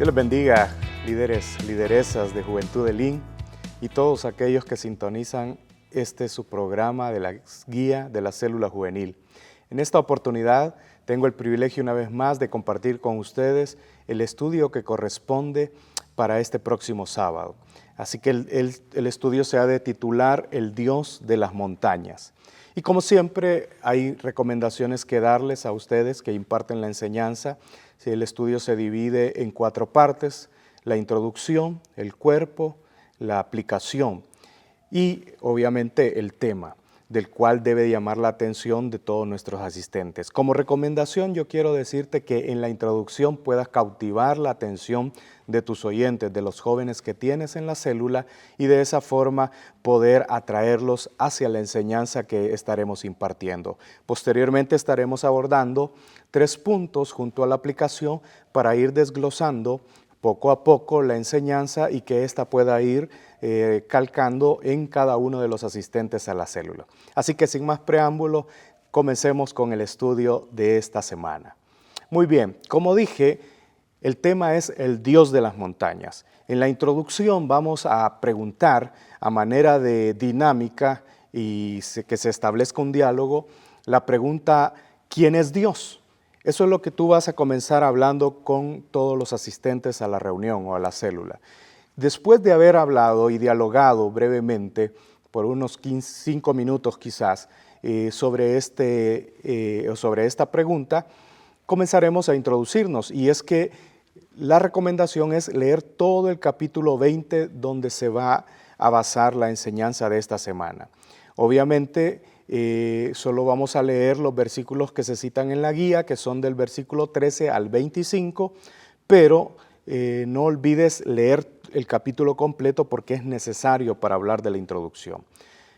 Dios les bendiga, líderes, lideresas de Juventud de Lin y todos aquellos que sintonizan su programa de la guía de la célula juvenil. En esta oportunidad tengo el privilegio una vez más de compartir con ustedes el estudio que corresponde para este próximo sábado. Así que el estudio se ha de titular El Dios de las Montañas. Y como siempre hay recomendaciones que darles a ustedes que imparten la enseñanza. El estudio se divide en 4 partes: la introducción, el cuerpo, la aplicación y obviamente el tema, del cual debe llamar la atención de todos nuestros asistentes. Como recomendación, yo quiero decirte que en la introducción puedas cautivar la atención de tus oyentes, de los jóvenes que tienes en la célula, y de esa forma poder atraerlos hacia la enseñanza que estaremos impartiendo. Posteriormente estaremos abordando 3 puntos junto a la aplicación para ir desglosando poco a poco la enseñanza y que ésta pueda ir calcando en cada uno de los asistentes a la célula. Así que sin más preámbulo, comencemos con el estudio de esta semana. Muy bien, como dije, el tema es el Dios de las montañas. En la introducción vamos a preguntar a manera de dinámica y que se establezca un diálogo la pregunta: ¿quién es Dios? Eso es lo que tú vas a comenzar hablando con todos los asistentes a la reunión o a la célula. Después de haber hablado y dialogado brevemente, por unos 5 minutos quizás, sobre esta pregunta, comenzaremos a introducirnos. Y es que la recomendación es leer todo el capítulo 20, donde se va a basar la enseñanza de esta semana. Obviamente, solo vamos a leer los versículos que se citan en la guía, que son del versículo 13 al 25, pero no olvides leer el capítulo completo porque es necesario para hablar de la introducción.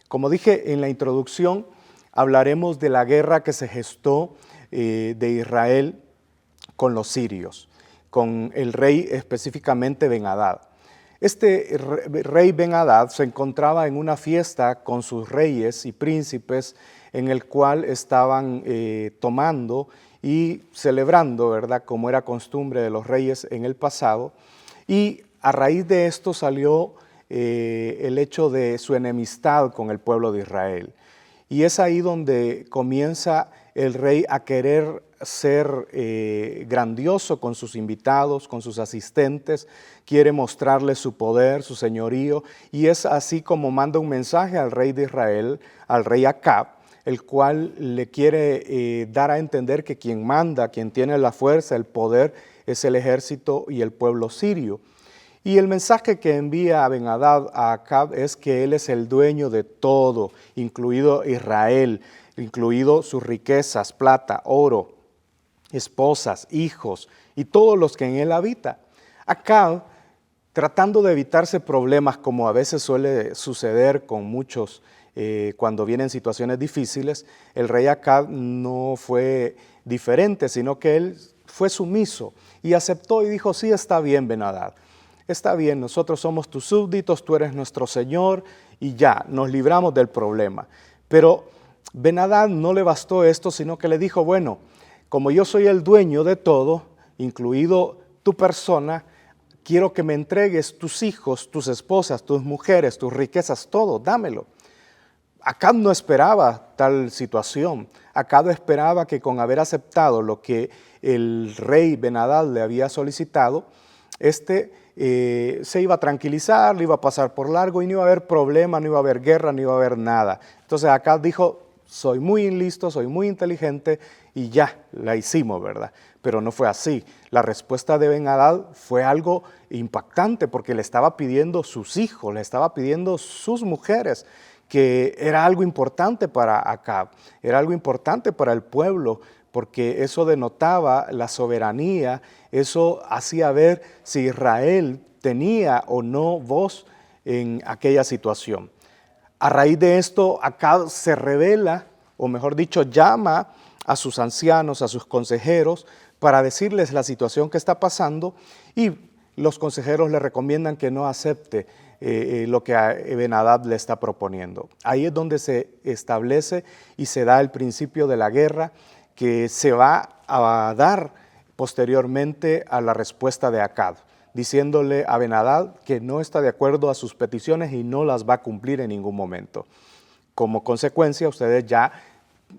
Como dije en la introducción, hablaremos de la guerra que se gestó de Israel con los sirios, con el rey específicamente Ben-Hadad. Este rey Ben-Hadad se encontraba en una fiesta con sus reyes y príncipes, en el cual estaban tomando y celebrando, ¿verdad?, como era costumbre de los reyes en el pasado. Y a raíz de esto salió el hecho de su enemistad con el pueblo de Israel. Y es ahí donde comienza el rey a querer ser grandioso con sus invitados, con sus asistentes, quiere mostrarles su poder, su señorío, y es así como manda un mensaje al rey de Israel, al rey Acab, el cual le quiere dar a entender que quien manda, quien tiene la fuerza, el poder, es el ejército y el pueblo sirio. Y el mensaje que envía a Ben-Hadad a Acab es que él es el dueño de todo, incluido Israel, incluido sus riquezas, plata, oro, esposas, hijos y todos los que en él habita. Acab, tratando de evitarse problemas, como a veces suele suceder con muchos cuando vienen situaciones difíciles, el rey Acab no fue diferente, sino que él fue sumiso y aceptó y dijo: sí, está bien, Ben-Hadad. Está bien, nosotros somos tus súbditos, tú eres nuestro Señor, y ya, nos libramos del problema. Pero Ben-Hadad no le bastó esto, sino que le dijo: bueno, como yo soy el dueño de todo, incluido tu persona, quiero que me entregues tus hijos, tus esposas, tus mujeres, tus riquezas, todo, dámelo. Acab no esperaba tal situación. Acab esperaba que con haber aceptado lo que el rey Ben-Hadad le había solicitado, se iba a tranquilizar, le iba a pasar por largo y no iba a haber problema, no iba a haber guerra, no iba a haber nada. Entonces Acab dijo: soy muy listo, soy muy inteligente y ya, la hicimos, ¿verdad? Pero no fue así. La respuesta de Ben-Hadad fue algo impactante porque le estaba pidiendo sus hijos, le estaba pidiendo sus mujeres, que era algo importante para Acab, era algo importante para el pueblo, porque eso denotaba la soberanía, eso hacía ver si Israel tenía o no voz en aquella situación. A raíz de esto, Acab se revela, o mejor dicho, llama a sus ancianos, a sus consejeros, para decirles la situación que está pasando, y los consejeros le recomiendan que no acepte lo que Ben-Hadad le está proponiendo. Ahí es donde se establece y se da el principio de la guerra, que se va a dar posteriormente a la respuesta de Acab. diciéndole a Ben-Hadad que no está de acuerdo a sus peticiones y no las va a cumplir en ningún momento. Como consecuencia, ustedes ya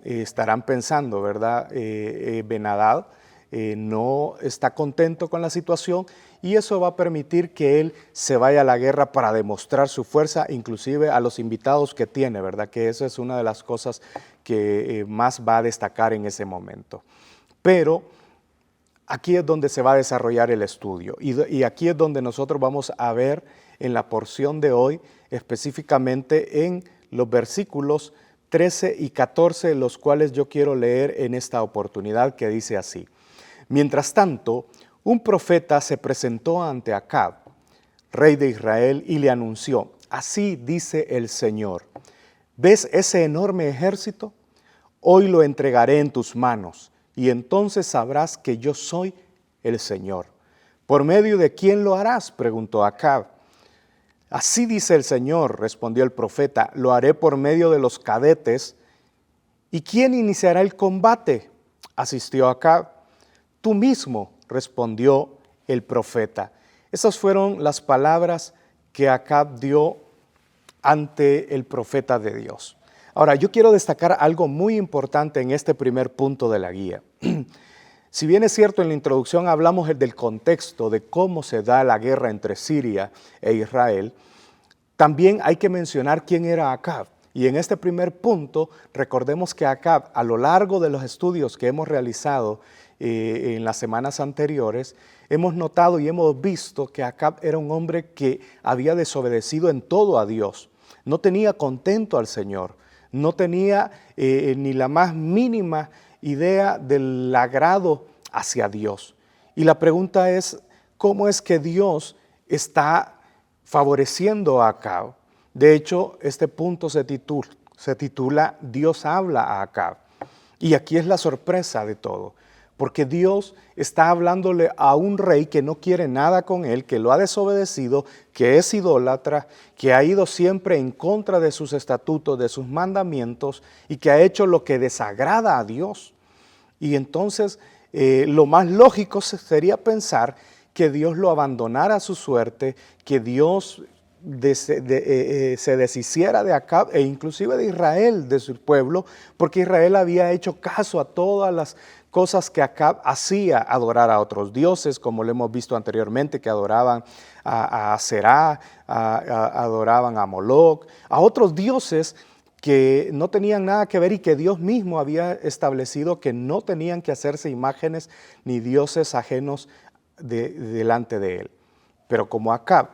estarán pensando, ¿verdad? Ben-Hadad no está contento con la situación y eso va a permitir que él se vaya a la guerra para demostrar su fuerza, inclusive a los invitados que tiene, ¿verdad? Que esa es una de las cosas que más va a destacar en ese momento. Pero aquí es donde se va a desarrollar el estudio y aquí es donde nosotros vamos a ver en la porción de hoy, específicamente en los versículos 13 y 14, los cuales yo quiero leer en esta oportunidad, que dice así: Mientras tanto, un profeta se presentó ante Acab, rey de Israel, y le anunció: Así dice el Señor, ¿ves ese enorme ejército? Hoy lo entregaré en tus manos, y entonces sabrás que yo soy el Señor. ¿Por medio de quién lo harás?, preguntó Acab. Así dice el Señor, respondió el profeta, lo haré por medio de los cadetes. ¿Y quién iniciará el combate?, asistió Acab. Tú mismo, respondió el profeta. Esas fueron las palabras que Acab dio ante el profeta de Dios. Ahora, yo quiero destacar algo muy importante en este primer punto de la guía. Si bien es cierto, en la introducción hablamos del contexto de cómo se da la guerra entre Siria e Israel, también hay que mencionar quién era Acab. Y en este primer punto, recordemos que Acab, a lo largo de los estudios que hemos realizado en las semanas anteriores, hemos notado y hemos visto que Acab era un hombre que había desobedecido en todo a Dios. No tenía contento al Señor, no tenía ni la más mínima idea del agrado hacia Dios. Y la pregunta es, ¿cómo es que Dios está favoreciendo a Acab? De hecho, este punto se titula Dios habla a Acab. Y aquí es la sorpresa de todo, porque Dios está hablándole a un rey que no quiere nada con él, que lo ha desobedecido, que es idólatra, que ha ido siempre en contra de sus estatutos, de sus mandamientos y que ha hecho lo que desagrada a Dios. Y entonces lo más lógico sería pensar que Dios lo abandonara a su suerte, que Dios se deshiciera de Acab e inclusive de Israel, de su pueblo, porque Israel había hecho caso a todas las cosas que Acab hacía, adorar a otros dioses, como lo hemos visto anteriormente, que adoraban a Será, adoraban a Moloc, a otros dioses que no tenían nada que ver y que Dios mismo había establecido que no tenían que hacerse imágenes ni dioses ajenos delante de él. Pero como Acab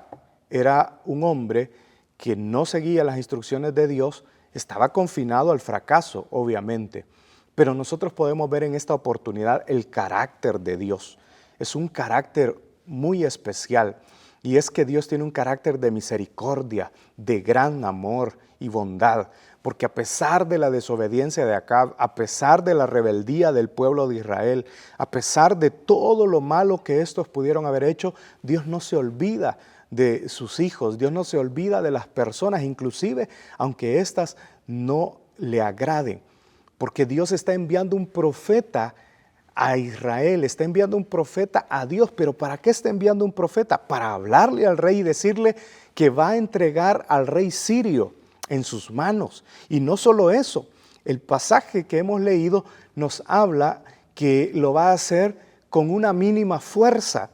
era un hombre que no seguía las instrucciones de Dios, estaba confinado al fracaso, obviamente. Pero nosotros podemos ver en esta oportunidad el carácter de Dios. Es un carácter muy especial y es que Dios tiene un carácter de misericordia, de gran amor y bondad, porque a pesar de la desobediencia de Acab, a pesar de la rebeldía del pueblo de Israel, a pesar de todo lo malo que estos pudieron haber hecho, Dios no se olvida de sus hijos, Dios no se olvida de las personas, inclusive aunque éstas no le agraden, porque Dios está enviando un profeta a Israel, está enviando un profeta a Dios. ¿Pero para qué está enviando un profeta? Para hablarle al rey y decirle que va a entregar al rey sirio en sus manos. Y no solo eso, el pasaje que hemos leído nos habla que lo va a hacer con una mínima fuerza.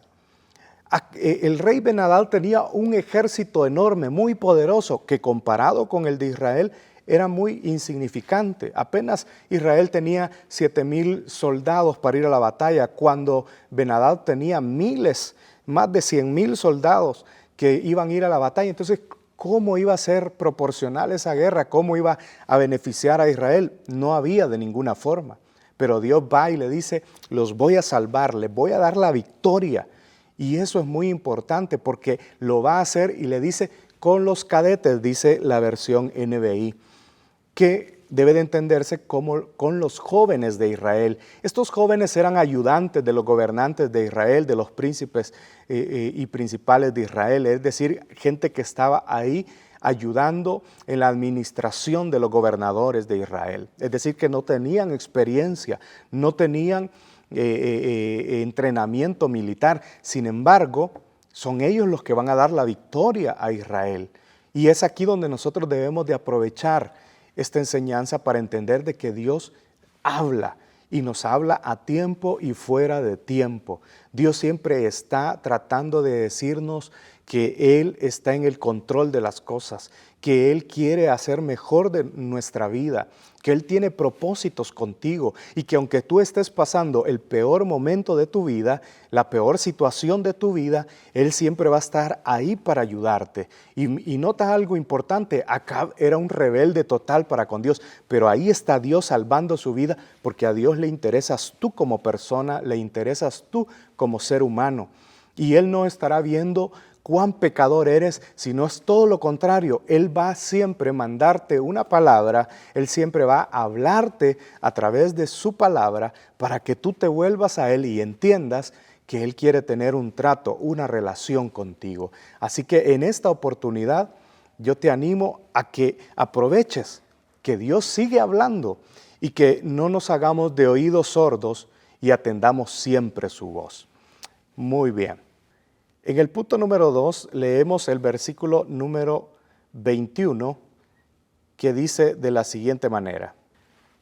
El rey Ben-Hadad tenía un ejército enorme, muy poderoso, que comparado con el de Israel era muy insignificante. Apenas Israel tenía 7,000 soldados para ir a la batalla, cuando Ben-Hadad tenía miles, más de 100,000 soldados que iban a ir a la batalla. Entonces, ¿cómo iba a ser proporcional esa guerra? ¿Cómo iba a beneficiar a Israel? No había de ninguna forma. Pero Dios va y le dice, los voy a salvar, les voy a dar la victoria. Y eso es muy importante porque lo va a hacer y le dice con los cadetes, dice la versión NBI, que debe de entenderse como con los jóvenes de Israel. Estos jóvenes eran ayudantes de los gobernantes de Israel, de los príncipes y principales de Israel, es decir, gente que estaba ahí ayudando en la administración de los gobernadores de Israel. Es decir, que no tenían experiencia, no tenían entrenamiento militar. Sin embargo, Son ellos los que van a dar la victoria a Israel. Y es aquí donde nosotros debemos de aprovechar esta enseñanza para entender de que Dios habla y nos habla a tiempo y fuera de tiempo. Dios siempre está tratando de decirnos que Él está en el control de las cosas, que Él quiere hacer mejor de nuestra vida, que Él tiene propósitos contigo y que aunque tú estés pasando el peor momento de tu vida, la peor situación de tu vida, Él siempre va a estar ahí para ayudarte. Y nota algo importante, Acab era un rebelde total para con Dios, pero ahí está Dios salvando su vida porque a Dios le interesas tú como persona, le interesas tú como ser humano. Y Él no estará viendo cuán pecador eres, sino es todo lo contrario. Él va siempre a mandarte una palabra, Él siempre va a hablarte a través de su palabra para que tú te vuelvas a Él y entiendas que Él quiere tener un trato, una relación contigo. Así que en esta oportunidad yo te animo a que aproveches que Dios sigue hablando y que no nos hagamos de oídos sordos y atendamos siempre su voz. Muy bien. En el punto número 2 leemos el versículo número 21 que dice de la siguiente manera: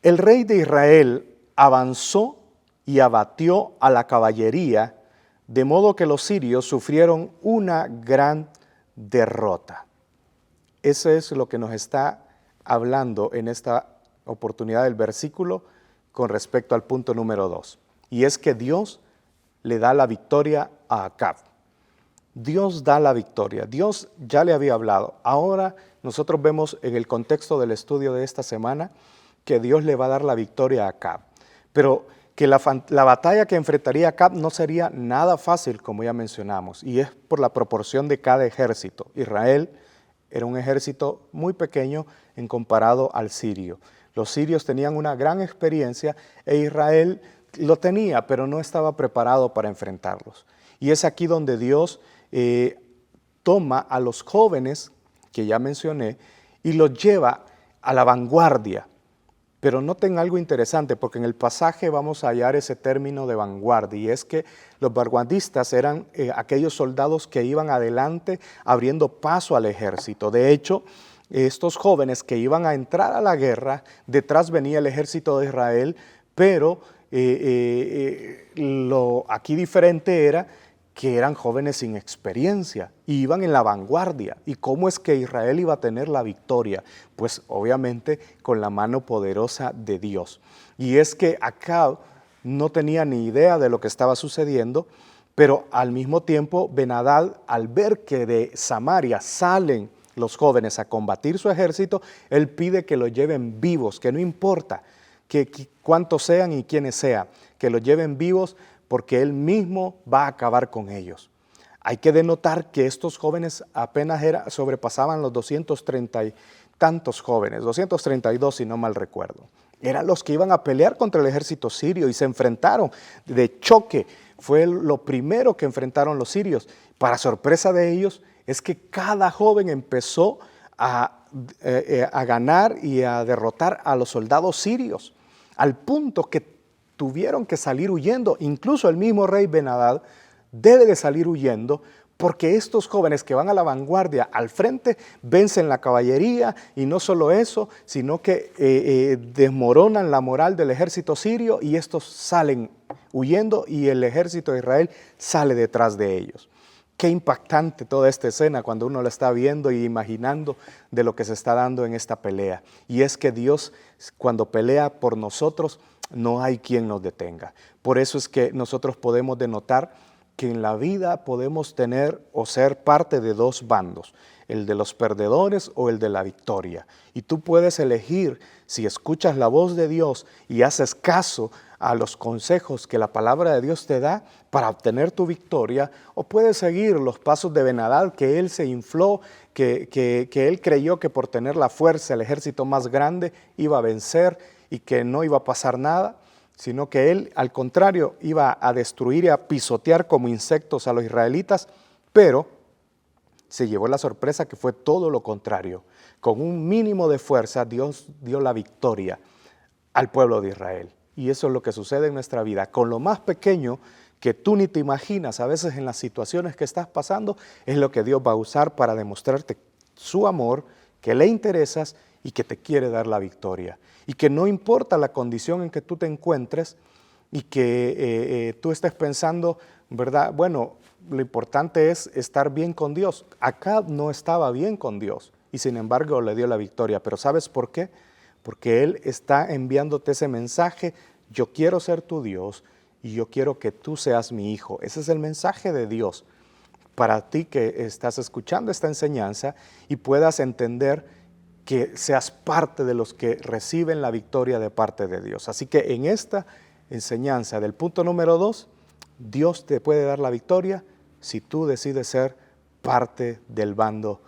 el rey de Israel avanzó y abatió a la caballería, de modo que los sirios sufrieron una gran derrota. Eso es lo que nos está hablando en esta oportunidad del versículo con respecto al punto número 2. Y es que Dios le da la victoria a Acab. Dios da la victoria. Dios ya le había hablado. Ahora nosotros vemos en el contexto del estudio de esta semana que Dios le va a dar la victoria a Acab. Pero que la batalla que enfrentaría Acab no sería nada fácil, como ya mencionamos, y es por la proporción de cada ejército. Israel era un ejército muy pequeño en comparado al sirio. Los sirios tenían una gran experiencia e Israel lo tenía, pero no estaba preparado para enfrentarlos. Y es aquí donde Dios toma a los jóvenes, que ya mencioné, y los lleva a la vanguardia. Pero noten algo interesante, porque en el pasaje vamos a hallar ese término de vanguardia, y es que los vanguardistas eran aquellos soldados que iban adelante abriendo paso al ejército. De hecho, estos jóvenes que iban a entrar a la guerra, detrás venía el ejército de Israel, pero lo aquí diferente era que eran jóvenes sin experiencia y iban en la vanguardia. ¿Y cómo es que Israel iba a tener la victoria? Pues obviamente con la mano poderosa de Dios. Y es que Acab no tenía ni idea de lo que estaba sucediendo, pero al mismo tiempo Ben-Hadad, al ver que de Samaria salen los jóvenes a combatir su ejército, él pide que los lleven vivos, que no importa cuántos sean y quiénes sean, que los lleven vivos, porque él mismo va a acabar con ellos. Hay que denotar que estos jóvenes apenas sobrepasaban los 230 y tantos jóvenes, 232 si no mal recuerdo. Eran los que iban a pelear contra el ejército sirio y se enfrentaron de choque. Fue lo primero que enfrentaron los sirios. Para sorpresa de ellos es que cada joven empezó a ganar y a derrotar a los soldados sirios, al punto que tuvieron que salir huyendo. Incluso el mismo rey Ben-Hadad debe de salir huyendo porque estos jóvenes que van a la vanguardia al frente vencen la caballería y no solo eso, sino que desmoronan la moral del ejército sirio y estos salen huyendo y el ejército de Israel sale detrás de ellos. Qué impactante toda esta escena cuando uno la está viendo y imaginando de lo que se está dando en esta pelea. Y es que Dios, cuando pelea por nosotros, no hay quien nos detenga. Por eso es que nosotros podemos denotar que en la vida podemos tener o ser parte de dos bandos, el de los perdedores o el de la victoria. Y tú puedes elegir si escuchas la voz de Dios y haces caso a los consejos que la palabra de Dios te da para obtener tu victoria, o puedes seguir los pasos de Ben-Hadad, que él se infló, que él creyó que por tener la fuerza, el ejército más grande, iba a vencer y que no iba a pasar nada, sino que él, al contrario, iba a destruir y a pisotear como insectos a los israelitas, pero se llevó la sorpresa que fue todo lo contrario. Con un mínimo de fuerza, Dios dio la victoria al pueblo de Israel. Y eso es lo que sucede en nuestra vida. Con lo más pequeño que tú ni te imaginas, a veces en las situaciones que estás pasando, es lo que Dios va a usar para demostrarte su amor, que le interesas y que te quiere dar la victoria. Y que no importa la condición en que tú te encuentres y que tú estés pensando, ¿verdad? Bueno, lo importante es estar bien con Dios. Acab no estaba bien con Dios y sin embargo le dio la victoria. Pero ¿sabes por qué? Porque Él está enviándote ese mensaje: yo quiero ser tu Dios y yo quiero que tú seas mi hijo. Ese es el mensaje de Dios para ti que estás escuchando esta enseñanza y puedas entender que seas parte de los que reciben la victoria de parte de Dios. Así que en esta enseñanza del punto número 2, Dios te puede dar la victoria si tú decides ser parte del bando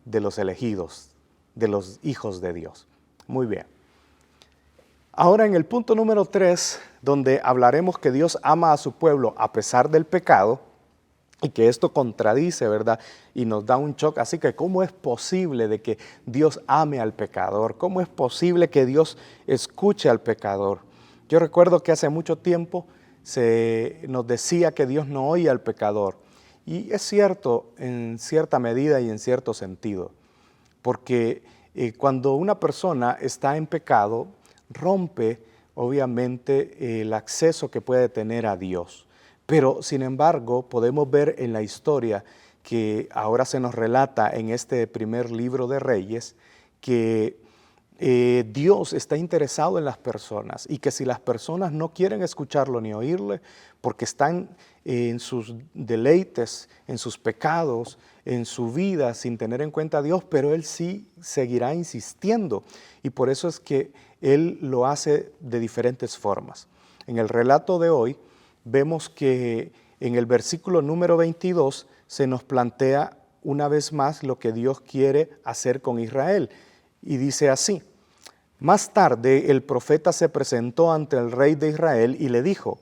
de los elegidos, de los hijos de Dios. Muy bien. Ahora en el punto número 3, donde hablaremos que Dios ama a su pueblo a pesar del pecado, y que esto contradice, ¿verdad? Y nos da un shock. Así que, ¿cómo es posible de que Dios ame al pecador? ¿Cómo es posible que Dios escuche al pecador? Yo recuerdo que hace mucho tiempo se nos decía que Dios no oye al pecador. Y es cierto en cierta medida y en cierto sentido. Porque cuando una persona está en pecado, rompe obviamente el acceso que puede tener a Dios. Pero, sin embargo, podemos ver en la historia que ahora se nos relata en este primer libro de Reyes, que Dios está interesado en las personas y que si las personas no quieren escucharlo ni oírle, porque están en sus deleites, en sus pecados, en su vida, sin tener en cuenta a Dios, pero Él sí seguirá insistiendo. Y por eso es que Él lo hace de diferentes formas. En el relato de hoy, vemos que en el versículo número 22 se nos plantea una vez más lo que Dios quiere hacer con Israel. Y dice así: más tarde el profeta se presentó ante el rey de Israel y le dijo: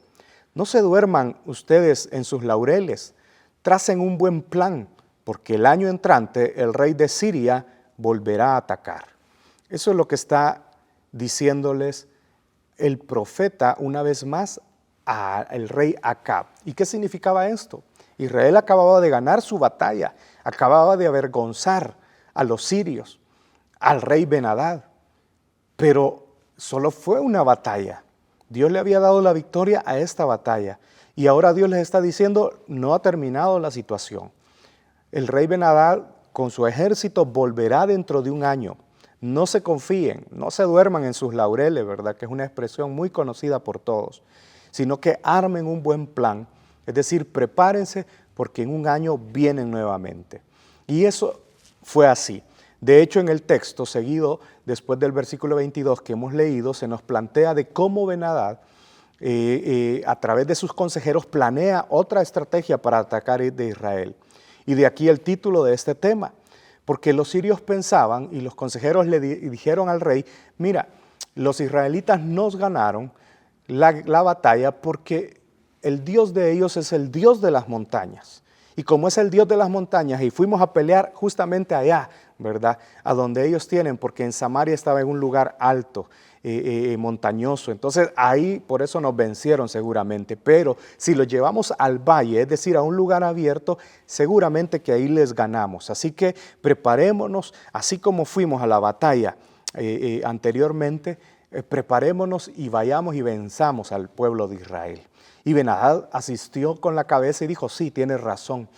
no se duerman ustedes en sus laureles, tracen un buen plan, porque el año entrante el rey de Siria volverá a atacar. Eso es lo que está diciéndoles el profeta una vez más al rey Acab. ¿Y qué significaba esto? Israel acababa de ganar su batalla, acababa de avergonzar a los sirios, al rey Ben-Hadad, pero solo fue una batalla. Dios le había dado la victoria a esta batalla y ahora Dios les está diciendo: no ha terminado la situación. El rey Ben-Hadad con su ejército volverá dentro de un año. No se confíen, no se duerman en sus laureles, ¿verdad? Que es una expresión muy conocida por todos, sino que armen un buen plan, es decir, prepárense porque en un año vienen nuevamente. Y eso fue así. De hecho, en el texto seguido, después del versículo 22 que hemos leído, se nos plantea de cómo Ben-Hadad, a través de sus consejeros, planea otra estrategia para atacar de Israel. Y de aquí el título de este tema, porque los sirios pensaban y los consejeros le dijeron al rey: mira, los israelitas nos ganaron la batalla porque el Dios de ellos es el Dios de las montañas. Y como es el Dios de las montañas y fuimos a pelear justamente allá, ¿verdad? A donde ellos tienen, porque en Samaria estaba en un lugar alto, montañoso. Entonces ahí por eso nos vencieron seguramente. Pero si los llevamos al valle, es decir, a un lugar abierto, seguramente que ahí les ganamos. Así que preparémonos, así como fuimos a la batalla anteriormente, preparémonos y vayamos y venzamos al pueblo de Israel. Y Ben-Hadad asistió con la cabeza y dijo: sí, tienes razón,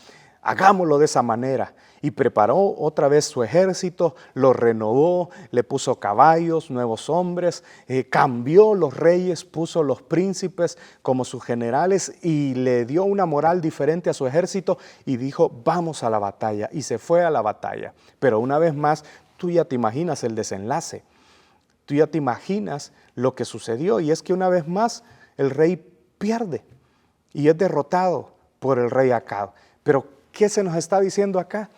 hagámoslo de esa manera. Y preparó otra vez su ejército, lo renovó, le puso caballos, nuevos hombres, cambió los reyes, puso los príncipes como sus generales y le dio una moral diferente a su ejército y dijo: vamos a la batalla. Y se fue a la batalla. Pero una vez más, tú ya te imaginas el desenlace. Tú ya te imaginas lo que sucedió, y es que una vez más el rey pierde y es derrotado por el rey Acab. Pero ¿qué se nos está diciendo acá?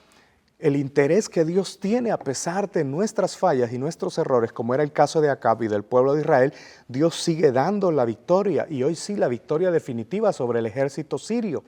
El interés que Dios tiene a pesar de nuestras fallas y nuestros errores, como era el caso de Acab y del pueblo de Israel. Dios sigue dando la victoria, y hoy sí la victoria definitiva sobre el ejército sirio.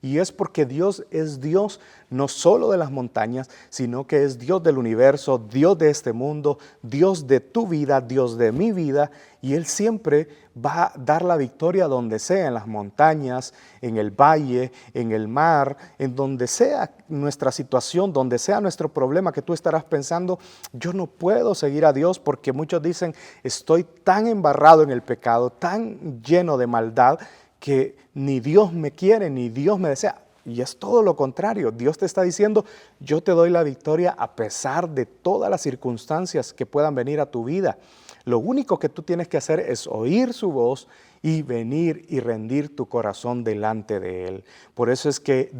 Y es porque Dios es Dios no solo de las montañas, sino que es Dios del universo, Dios de este mundo, Dios de tu vida, Dios de mi vida. Y Él siempre va a dar la victoria donde sea, en las montañas, en el valle, en el mar, en donde sea nuestra situación, donde sea nuestro problema, que tú estarás pensando, yo no puedo seguir a Dios porque muchos dicen, estoy tan embarrado en el pecado, tan lleno de maldad, que ni Dios me quiere, ni Dios me desea. Y es todo lo contrario. Dios te está diciendo, yo te doy la victoria a pesar de todas las circunstancias que puedan venir a tu vida. Lo único que tú tienes que hacer es oír su voz y venir y rendir tu corazón delante de Él. Por eso es que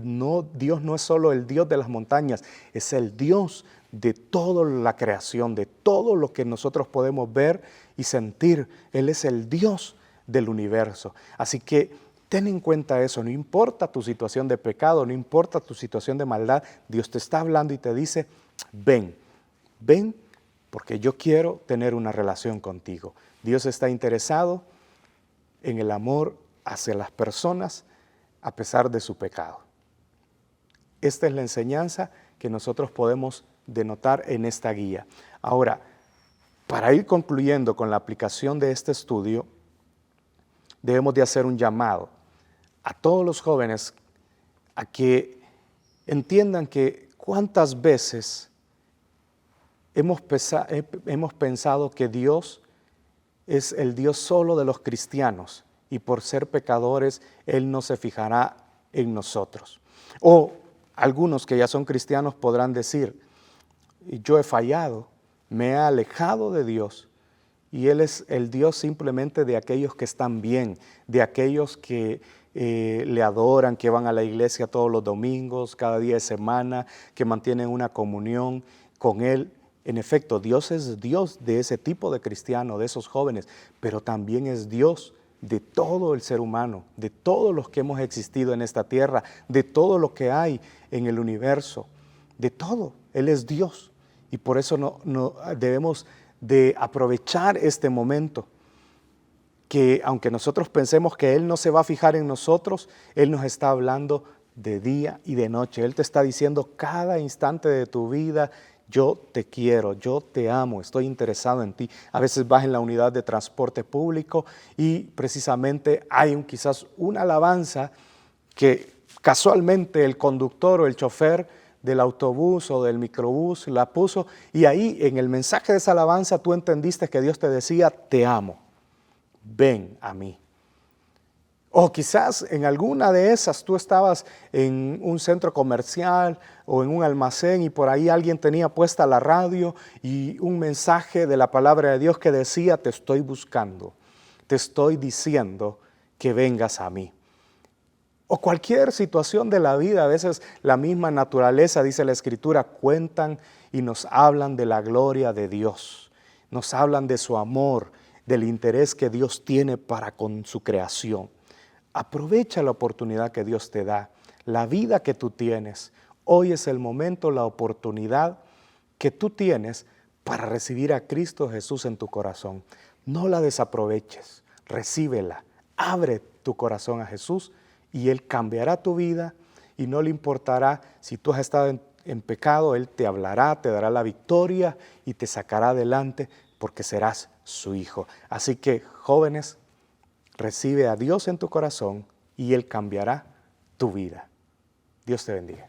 Dios no es solo el Dios de las montañas, es el Dios de toda la creación, de todo lo que nosotros podemos ver y sentir. Él es el Dios del universo. Así que ten en cuenta eso, no importa tu situación de pecado, no importa tu situación de maldad, Dios te está hablando y te dice, ven, ven, porque yo quiero tener una relación contigo. Dios está interesado en el amor hacia las personas a pesar de su pecado. Esta es la enseñanza que nosotros podemos denotar en esta guía. Ahora, para ir concluyendo con la aplicación de este estudio, debemos de hacer un llamado a todos los jóvenes a que entiendan que cuántas veces hemos pensado que Dios es el Dios solo de los cristianos y por ser pecadores Él no se fijará en nosotros. O algunos que ya son cristianos podrán decir, yo he fallado, me he alejado de Dios. Y Él es el Dios simplemente de aquellos que están bien, de aquellos que le adoran, que van a la iglesia todos los domingos, cada día de semana, que mantienen una comunión con Él. En efecto, Dios es Dios de ese tipo de cristiano, de esos jóvenes, pero también es Dios de todo el ser humano, de todos los que hemos existido en esta tierra, de todo lo que hay en el universo, de todo. Él es Dios y por eso no debemos de aprovechar este momento, que aunque nosotros pensemos que Él no se va a fijar en nosotros, Él nos está hablando de día y de noche. Él te está diciendo cada instante de tu vida, yo te quiero, yo te amo, estoy interesado en ti. A veces vas en la unidad de transporte público y precisamente hay quizás una alabanza que casualmente el conductor o el chofer del autobús o del microbús la puso y ahí en el mensaje de esa alabanza tú entendiste que Dios te decía, te amo, ven a mí. O quizás en alguna de esas tú estabas en un centro comercial o en un almacén y por ahí alguien tenía puesta la radio y un mensaje de la palabra de Dios que decía, te estoy buscando, te estoy diciendo que vengas a mí. O cualquier situación de la vida, a veces la misma naturaleza, dice la Escritura, cuentan y nos hablan de la gloria de Dios. Nos hablan de su amor, del interés que Dios tiene para con su creación. Aprovecha la oportunidad que Dios te da, la vida que tú tienes. Hoy es el momento, la oportunidad que tú tienes para recibir a Cristo Jesús en tu corazón. No la desaproveches, recíbela, abre tu corazón a Jesús y Él cambiará tu vida y no le importará si tú has estado en pecado, Él te hablará, te dará la victoria y te sacará adelante porque serás su hijo. Así que, jóvenes, recibe a Dios en tu corazón y Él cambiará tu vida. Dios te bendiga.